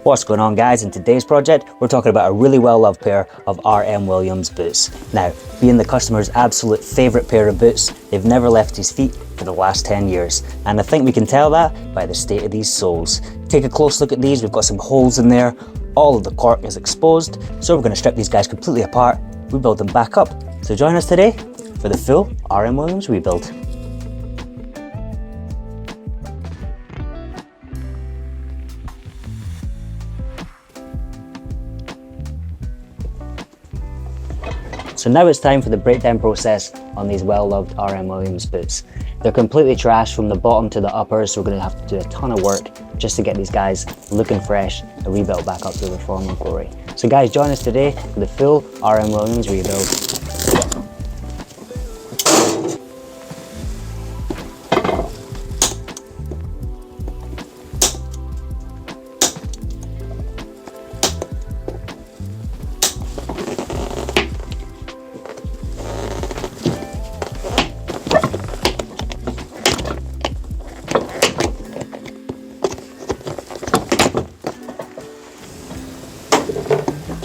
What's going on, guys? In today's project, we're talking about a really well-loved pair of R.M. Williams boots. Now, being the customer's absolute favourite pair of boots, they've never left his feet for the last 10 years. And I think we can tell that by the state of these soles. Take a close look at these, we've got some holes in there, all of the cork is exposed, so we're going to strip these guys completely apart, rebuild them back up. So join us today for the full R.M. Williams rebuild. So now it's time for the breakdown process on these well-loved R.M. Williams boots. They're completely trashed from the bottom to the uppers, so we're going to have to do a ton of work just to get these guys looking fresh and rebuilt back up to their former glory. So guys, join us today for the full R.M. Williams rebuild.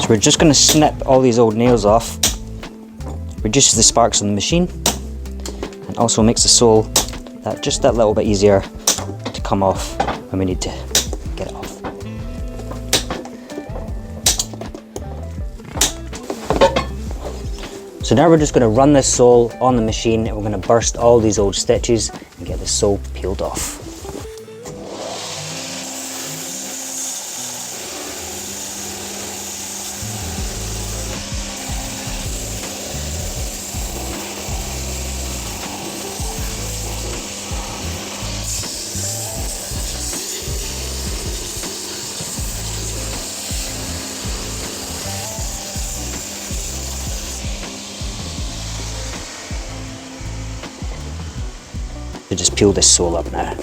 We're just going to snip all these old nails off, reduces the sparks on the machine, and also makes the sole just that little bit easier to come off when we need to get it off. So now we're just going to run this sole on the machine and we're going to burst all these old stitches and get the sole peeled off. So just peel this sole up now.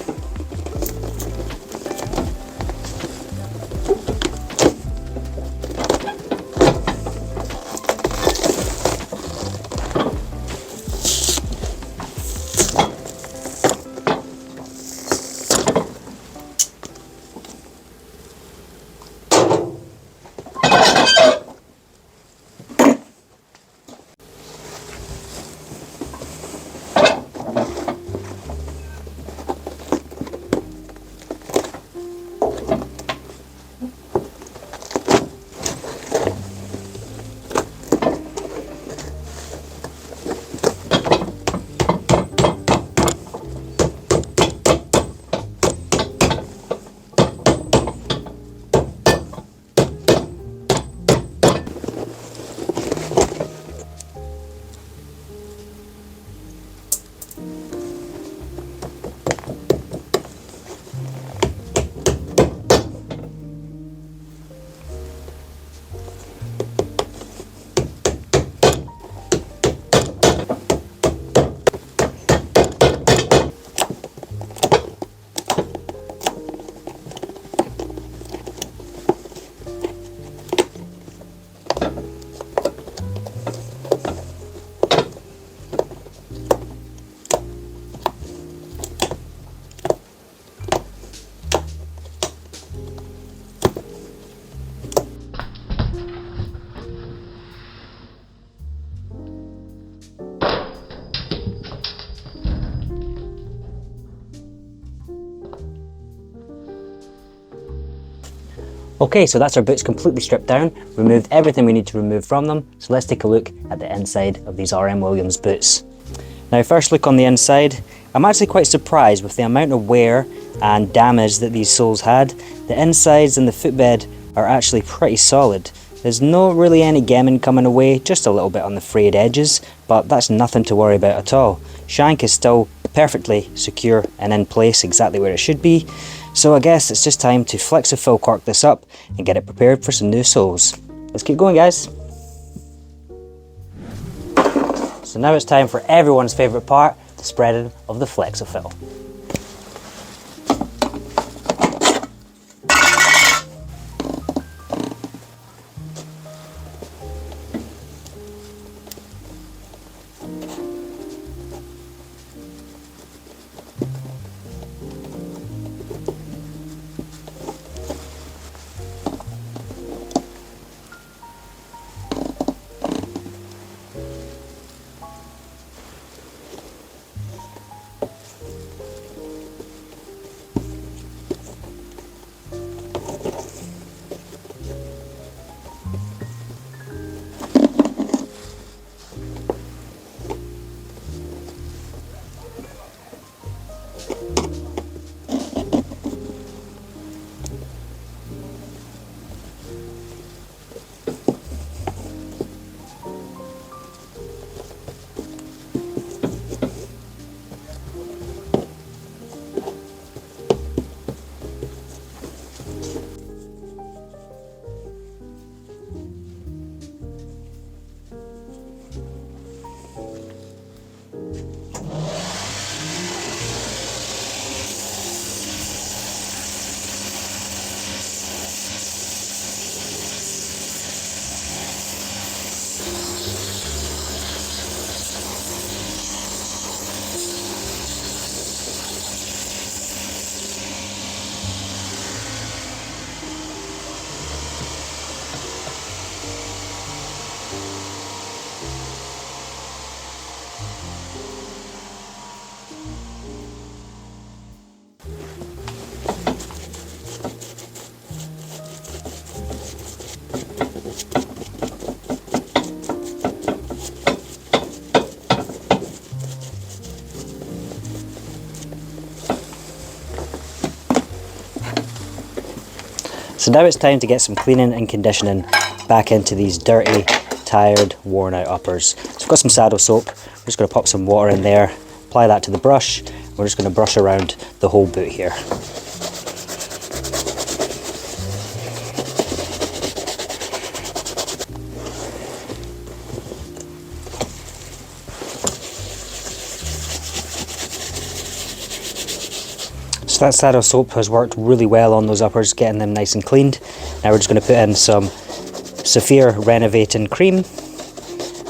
Okay, so that's our boots completely stripped down, removed everything we need to remove from them. So let's take a look at the inside of these R.M. Williams boots. Now, first look on the inside, I'm actually quite surprised with the amount of wear and damage that these soles had. The insides and the footbed are actually pretty solid. There's not really any gammon coming away, just a little bit on the frayed edges, but that's nothing to worry about at all. Shank is still perfectly secure and in place exactly where it should be. So I guess it's just time to flexi-fill cork this up and get it prepared for some new soles. Let's keep going, guys. So now it's time for everyone's favourite part, the spreading of the flexi-fill. So now it's time to get some cleaning and conditioning back into these dirty, tired, worn out uppers. So I've got some saddle soap, we're just going to pop some water in there, apply that to the brush, we're just going to brush around the whole boot here. So that saddle soap has worked really well on those uppers, getting them nice and cleaned. Now we're just going to put in some Saphir Renovating Cream.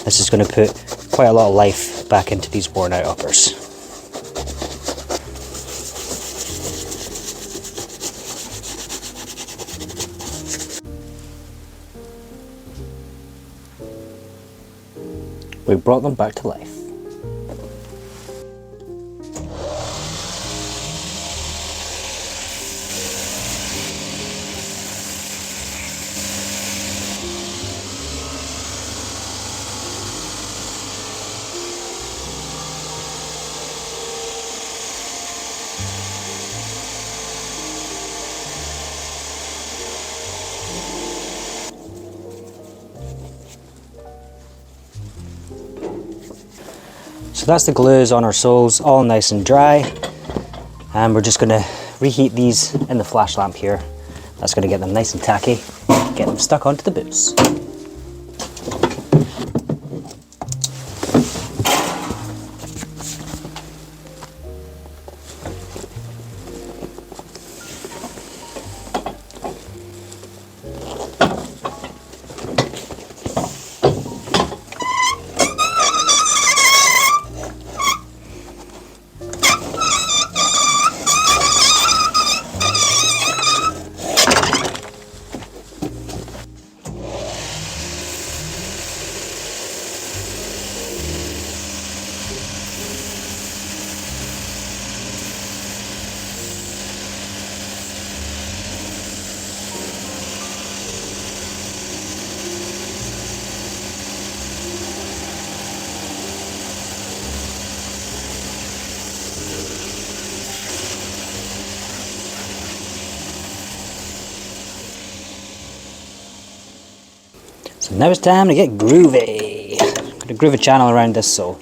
This is going to put quite a lot of life back into these worn out uppers. We brought them back to life. So that's the glues on our soles, all nice and dry. And we're just gonna reheat these in the flash lamp here. That's gonna get them nice and tacky, get them stuck onto the boots. So now it's time to get groovy. I'm going to groove a channel around this sole.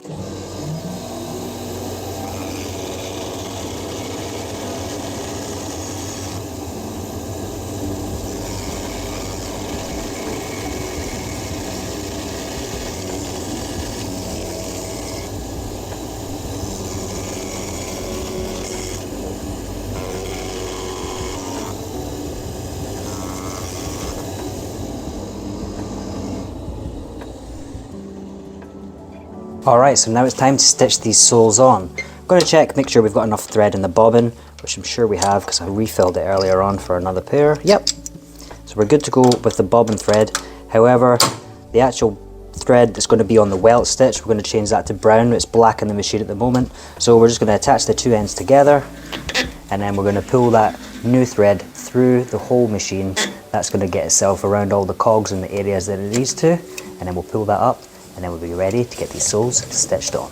Alright, so now it's time to stitch these soles on. I'm going to check, make sure we've got enough thread in the bobbin, which I'm sure we have because I refilled it earlier on for another pair. Yep. So we're good to go with the bobbin thread. However, the actual thread that's going to be on the welt stitch, we're going to change that to brown. It's black in the machine at the moment. So we're just going to attach the two ends together and then we're going to pull that new thread through the whole machine. That's going to get itself around all the cogs in the areas that it needs to, and then we'll pull that up and then we'll be ready to get these soles stitched on.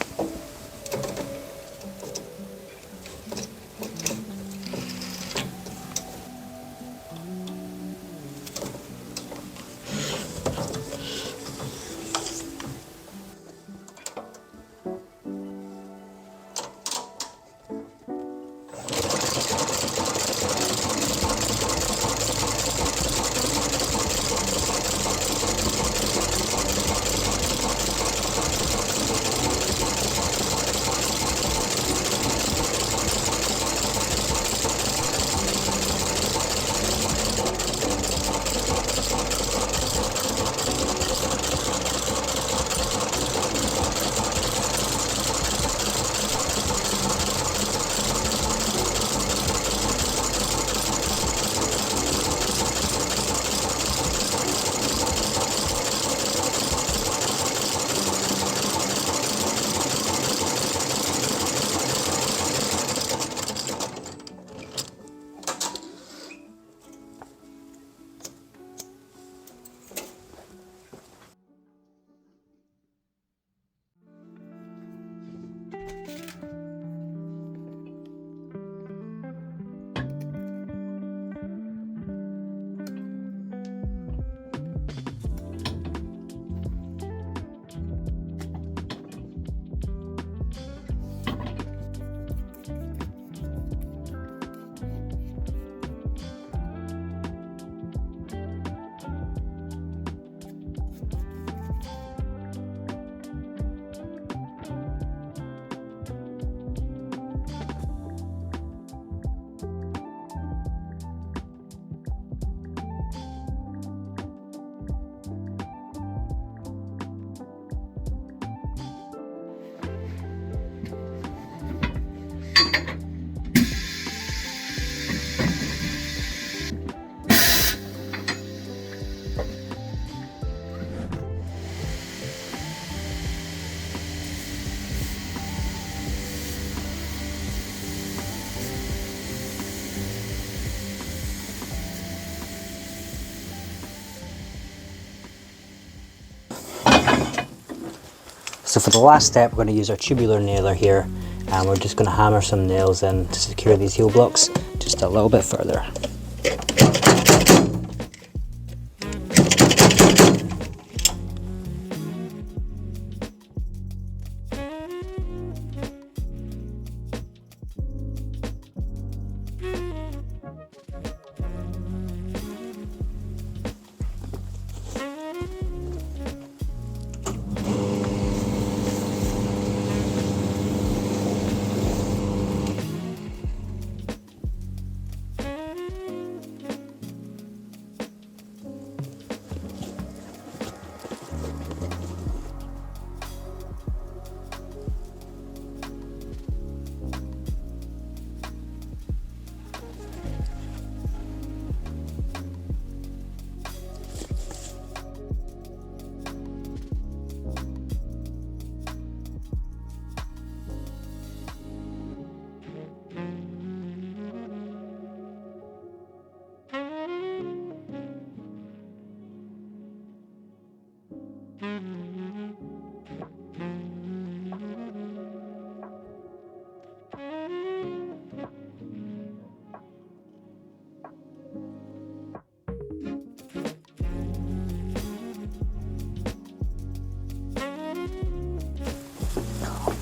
So for the last step, we're going to use our tubular nailer here, and we're just going to hammer some nails in to secure these heel blocks just a little bit further.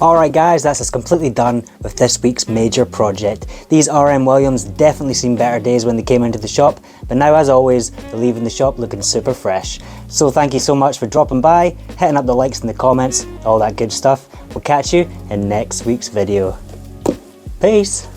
Alright guys, that's us completely done with this week's major project. These RM Williams definitely seen better days when they came into the shop, but now as always, they're leaving the shop looking super fresh. So thank you so much for dropping by, hitting up the likes in the comments, all that good stuff. We'll catch you in next week's video. Peace!